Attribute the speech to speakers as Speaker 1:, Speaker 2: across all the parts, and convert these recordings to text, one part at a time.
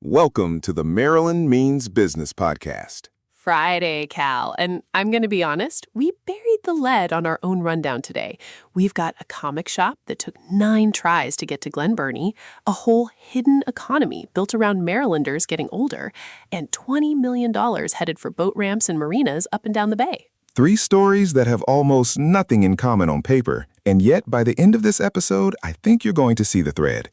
Speaker 1: Welcome to the Maryland Means Business Podcast.
Speaker 2: Friday, Cal. And I'm going to be honest, we buried the lead on our own rundown today. We've got a comic shop that took 9 tries to get to Glen Burnie, a whole hidden economy built around Marylanders getting older, and $20 million headed for boat ramps and marinas up and down the bay.
Speaker 1: 3 stories that have almost nothing in common on paper, and yet by the end of this episode, I think you're going to see the thread.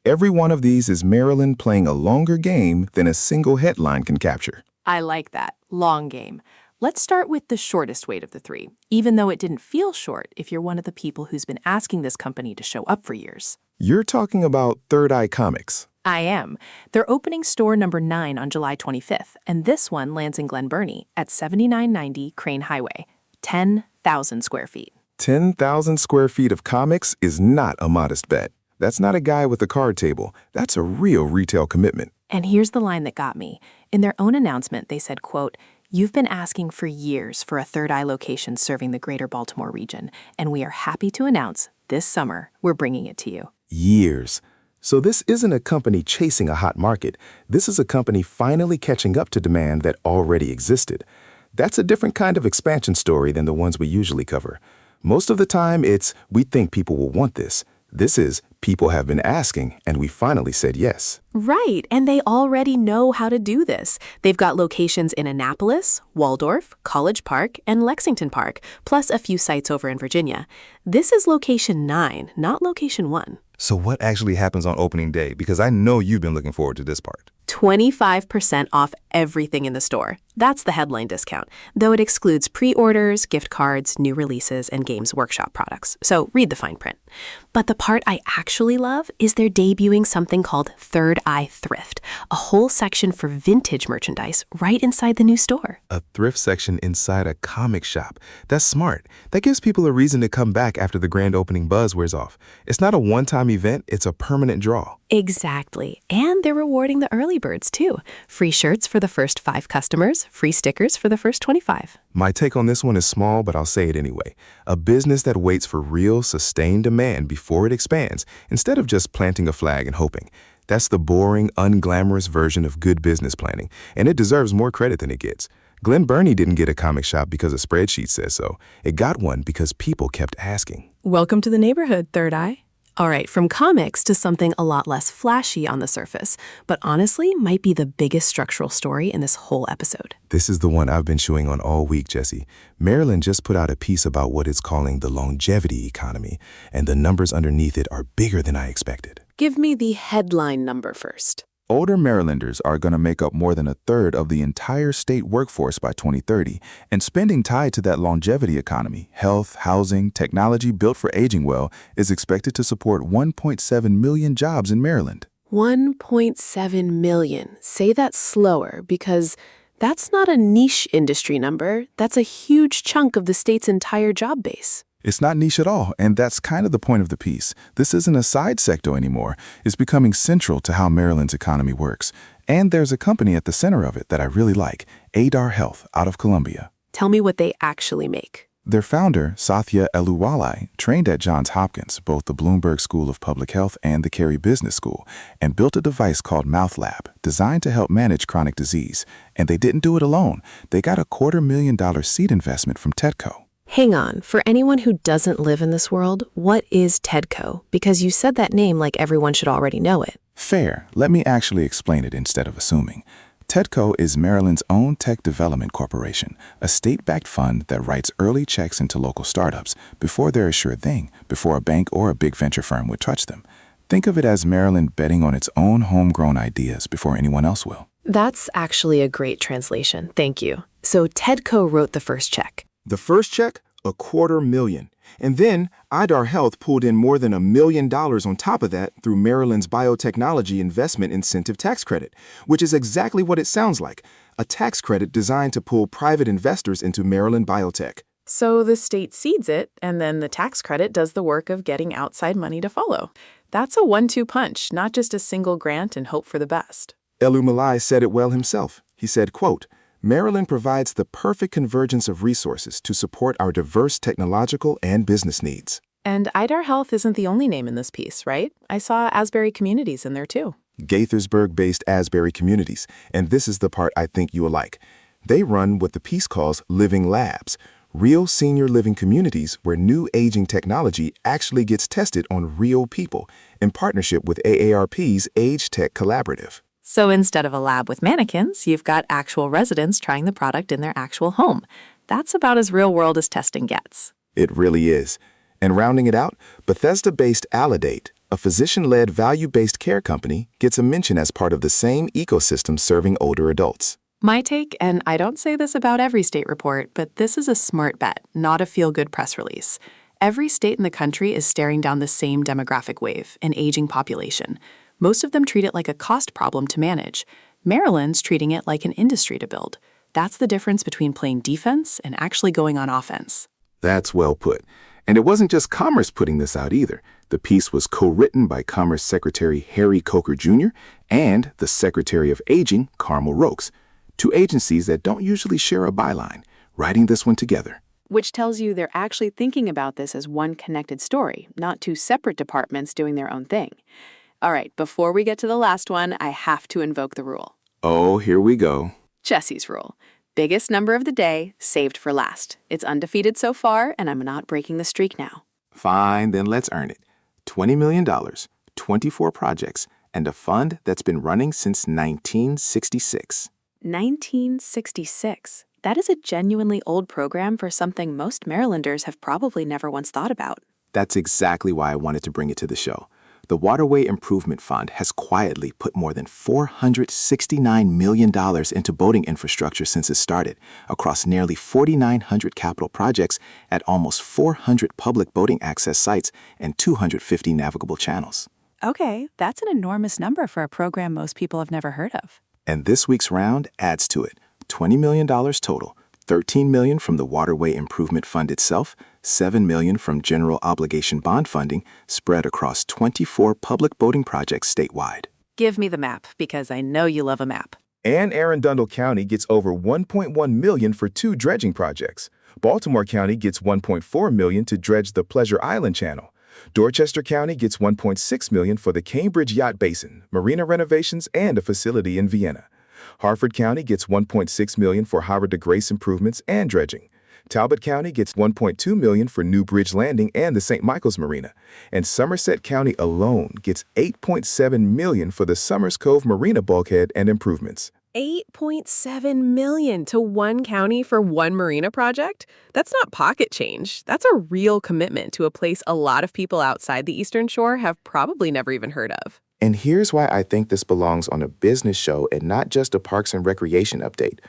Speaker 1: Every one of these is Maryland playing a longer game than a single headline can capture.
Speaker 2: I like that. Long game. Let's start with the shortest weight of the 3, even though it didn't feel short if you're one of the people who's been asking this company to show up for years.
Speaker 1: You're talking about Third Eye Comics.
Speaker 2: I am. They're opening store number 9 on July 25th, and this one lands in Glen Burnie at 7990 Crane Highway, 10,000 square feet.
Speaker 1: 10,000 square feet of comics is not a modest bet. That's not a guy with a card table. That's a real retail commitment.
Speaker 2: And here's the line that got me. In their own announcement, they said, quote, "You've been asking for years for a Third Eye location serving the greater Baltimore region, and we are happy to announce this summer we're bringing it to you."
Speaker 1: Years. So this isn't a company chasing a hot market. This is a company finally catching up to demand that already existed. That's a different kind of expansion story than the ones we usually cover. Most of the time, it's, we think people will want this. This is, people have been asking, and we finally said yes.
Speaker 2: Right, and they already know how to do this. They've got locations in Annapolis, Waldorf, College Park, and Lexington Park, plus a few sites over in Virginia. This is location 9, not location 1.
Speaker 3: So what actually happens on opening day? Because I know you've been looking forward to this part.
Speaker 2: 25% off everything in the store. That's the headline discount, though it excludes pre-orders, gift cards, new releases, and Games Workshop products. So read the fine print. But the part I actually love is they're debuting something called Third Eye Thrift, a whole section for vintage merchandise right inside the new store.
Speaker 3: A thrift section inside a comic shop. That's smart. That gives people a reason to come back after the grand opening buzz wears off. It's not a one-time event, it's a permanent draw.
Speaker 2: Exactly. And they're rewarding the early birds, too. Free shirts for the first 5 customers, free stickers for the first 25.
Speaker 3: My take on this one is small, but I'll say it anyway. A business that waits for real, sustained demand before it expands, instead of just planting a flag and hoping. That's the boring, unglamorous version of good business planning, and it deserves more credit than it gets. Glen Burnie didn't get a comic shop because a spreadsheet says so. It got one because people kept asking.
Speaker 2: Welcome to the neighborhood, Third Eye. All right, from comics to something a lot less flashy on the surface, but honestly might be the biggest structural story in this whole episode.
Speaker 3: This is the one I've been chewing on all week, Chessie. Maryland just put out a piece about what it's calling the longevity economy, and the numbers underneath it are bigger than I expected.
Speaker 2: Give me the headline number first.
Speaker 3: Older Marylanders are going to make up more than a third of the entire state workforce by 2030, and spending tied to that longevity economy, health, housing, technology built for aging well, is expected to support 1.7 million jobs in Maryland.
Speaker 2: 1.7 million. Say that slower, because that's not a niche industry number. That's a huge chunk of the state's entire job base.
Speaker 3: It's not niche at all, and that's kind of the point of the piece. This isn't a side sector anymore. It's becoming central to how Maryland's economy works. And there's a company at the center of it that I really like, Adar Health, out of Columbia.
Speaker 2: Tell me what they actually make.
Speaker 3: Their founder, Satya Eluwalai, trained at Johns Hopkins, both the Bloomberg School of Public Health and the Carey Business School, and built a device called MouthLab, designed to help manage chronic disease. And they didn't do it alone. They got a $250,000 seed investment from TEDCO.
Speaker 2: Hang on, for anyone who doesn't live in this world, what is TEDCO? Because you said that name like everyone should already know it.
Speaker 3: Fair. Let me actually explain it instead of assuming. TEDCO is Maryland's own tech development corporation, a state-backed fund that writes early checks into local startups before they're a sure thing, before a bank or a big venture firm would touch them. Think of it as Maryland betting on its own homegrown ideas before anyone else will.
Speaker 2: That's actually a great translation. Thank you. So TEDCO wrote the first check.
Speaker 1: The first check, $250,000. And then Adar Health pulled in more than $1 million on top of that through Maryland's Biotechnology Investment Incentive Tax Credit, which is exactly what it sounds like, a tax credit designed to pull private investors into Maryland biotech.
Speaker 4: So the state seeds it, and then the tax credit does the work of getting outside money to follow. That's a 1-2 punch, not just a single grant and hope for the best.
Speaker 1: Eluwalai said it well himself. He said, quote, "Maryland provides the perfect convergence of resources to support our diverse technological and business needs."
Speaker 4: And Adar Health isn't the only name in this piece, right? I saw Asbury Communities in there too.
Speaker 3: Gaithersburg-based Asbury Communities, and this is the part I think you will like. They run what the piece calls living labs, real senior living communities where new aging technology actually gets tested on real people in partnership with AARP's Age Tech Collaborative.
Speaker 4: So instead of a lab with mannequins, you've got actual residents trying the product in their actual home. That's about as real-world as testing gets.
Speaker 3: It really is. And rounding it out, Bethesda-based Alidate, a physician-led value-based care company, gets a mention as part of the same ecosystem serving older adults.
Speaker 4: My take, and I don't say this about every state report, but this is a smart bet, not a feel-good press release. Every state in the country is staring down the same demographic wave, an aging population. Most of them treat it like a cost problem to manage. Maryland's treating it like an industry to build. That's the difference between playing defense and actually going on offense.
Speaker 3: That's well put. And it wasn't just Commerce putting this out either. The piece was co-written by Commerce Secretary Harry Coker Jr. and the Secretary of Aging, Carmel Rokes, two agencies that don't usually share a byline, writing this one together.
Speaker 5: Which tells you they're actually thinking about this as one connected story, not two separate departments doing their own thing. All right, before we get to the last one, I have to invoke the rule.
Speaker 3: Oh, here we go.
Speaker 5: Chessie's rule. Biggest number of the day, saved for last. It's undefeated so far, and I'm not breaking the streak now.
Speaker 3: Fine, then let's earn it. $20 million, 24 projects, and a fund that's been running since 1966.
Speaker 5: 1966. That is a genuinely old program for something most Marylanders have probably never once thought about.
Speaker 3: That's exactly why I wanted to bring it to the show. The Waterway Improvement Fund has quietly put more than $469 million into boating infrastructure since it started, across nearly 4,900 capital projects at almost 400 public boating access sites and 250 navigable channels.
Speaker 5: Okay, that's an enormous number for a program most people have never heard of.
Speaker 3: And this week's round adds to it. $20 million total, $13 million from the Waterway Improvement Fund itself, $7 million from general obligation bond funding spread across 24 public boating projects statewide.
Speaker 4: Give me the map, because I know you love a map.
Speaker 3: And Arundel County gets over $1.1 million for 2 dredging projects. Baltimore County gets $1.4 million to dredge the Pleasure Island Channel. Dorchester County gets $1.6 million for the Cambridge Yacht Basin, marina renovations, and a facility in Vienna. Harford County gets $1.6 million for Havre de Grace improvements and dredging. Talbot County gets $1.2 million for New Bridge Landing and the St. Michael's Marina. And Somerset County alone gets $8.7 million for the Summers Cove Marina bulkhead and improvements.
Speaker 2: $8.7 million to one county for one marina project? That's not pocket change. That's a real commitment to a place a lot of people outside the Eastern Shore have probably never even heard of.
Speaker 1: And here's why I think this belongs on a business show and not just a Parks and Recreation update.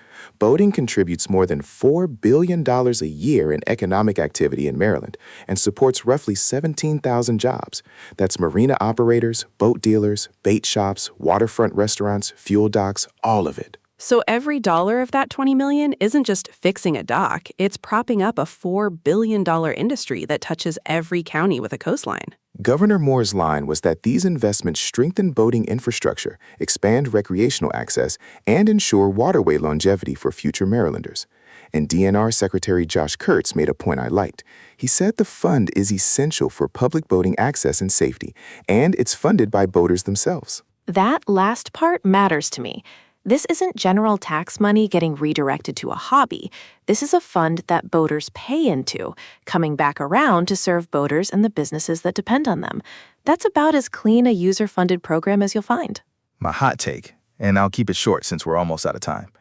Speaker 1: Boating contributes more than $4 billion a year in economic activity in Maryland and supports roughly 17,000 jobs. That's marina operators, boat dealers, bait shops, waterfront restaurants, fuel docks, all of it.
Speaker 2: So every dollar of that $20 million isn't just fixing a dock, it's propping up a $4 billion industry that touches every county with a coastline.
Speaker 1: Governor Moore's line was that these investments strengthen boating infrastructure, expand recreational access, and ensure waterway longevity for future Marylanders. And DNR Secretary Josh Kurtz made a point I liked. He said the fund is essential for public boating access and safety, and it's funded by boaters themselves.
Speaker 2: That last part matters to me. This isn't general tax money getting redirected to a hobby. This is a fund that boaters pay into, coming back around to serve boaters and the businesses that depend on them. That's about as clean a user-funded program as you'll find.
Speaker 3: My hot take, and I'll keep it short since we're almost out of time.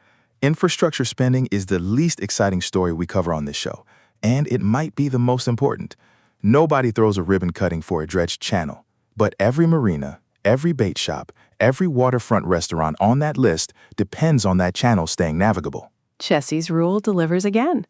Speaker 3: Infrastructure spending is the least exciting story we cover on this show, and it might be the most important. Nobody throws a ribbon cutting for a dredged channel, but every marina, every bait shop, every waterfront restaurant on that list depends on that channel staying navigable.
Speaker 2: Chessie's rule delivers again.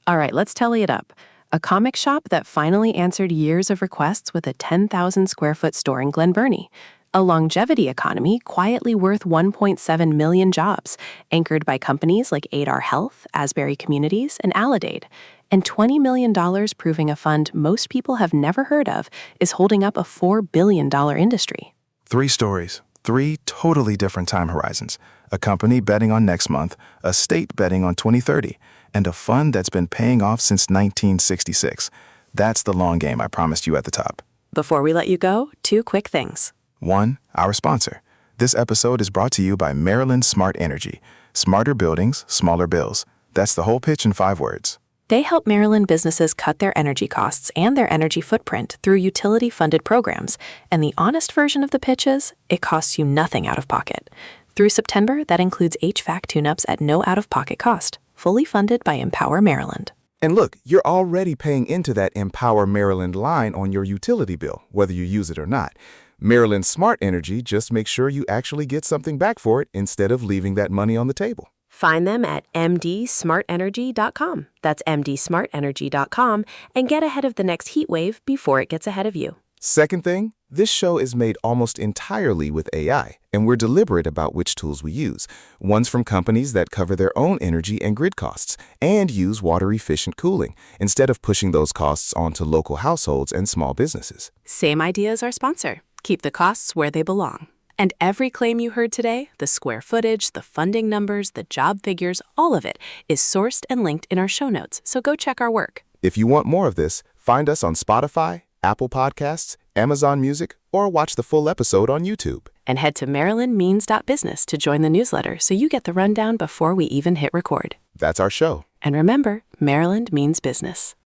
Speaker 2: All right, let's tally it up. A comic shop that finally answered years of requests with a 10,000 square foot store in Glen Burnie. A longevity economy quietly worth 1.7 million jobs, anchored by companies like Adar Health, Asbury Communities, and Alidade. And $20 million proving a fund most people have never heard of is holding up a $4 billion industry.
Speaker 3: 3 stories. 3 totally different time horizons. A company betting on next month, a state betting on 2030, and a fund that's been paying off since 1966. That's the long game I promised you at the top.
Speaker 2: Before we let you go, 2 quick things.
Speaker 3: 1, our sponsor. This episode is brought to you by Maryland Smart Energy. Smarter buildings, smaller bills. That's the whole pitch in 5 words.
Speaker 4: They help Maryland businesses cut their energy costs and their energy footprint through utility-funded programs. And the honest version of the pitch is, it costs you nothing out of pocket. Through September, that includes HVAC tune-ups at no out-of-pocket cost, fully funded by Empower Maryland.
Speaker 3: And look, you're already paying into that Empower Maryland line on your utility bill, whether you use it or not. Maryland Smart Energy just makes sure you actually get something back for it instead of leaving that money on the table.
Speaker 2: Find them at mdsmartenergy.com. That's mdsmartenergy.com, and get ahead of the next heat wave before it gets ahead of you.
Speaker 3: Second thing, this show is made almost entirely with AI, and we're deliberate about which tools we use. One's from companies that cover their own energy and grid costs and use water-efficient cooling instead of pushing those costs onto local households and small businesses.
Speaker 2: Same idea as our sponsor. Keep the costs where they belong. And every claim you heard today, the square footage, the funding numbers, the job figures, all of it is sourced and linked in our show notes, so go check our work.
Speaker 3: If you want more of this, find us on Spotify, Apple Podcasts, Amazon Music, or watch the full episode on YouTube.
Speaker 2: And head to marylandmeans.business to join the newsletter so you get the rundown before we even hit record.
Speaker 3: That's our show.
Speaker 2: And remember, Maryland means business.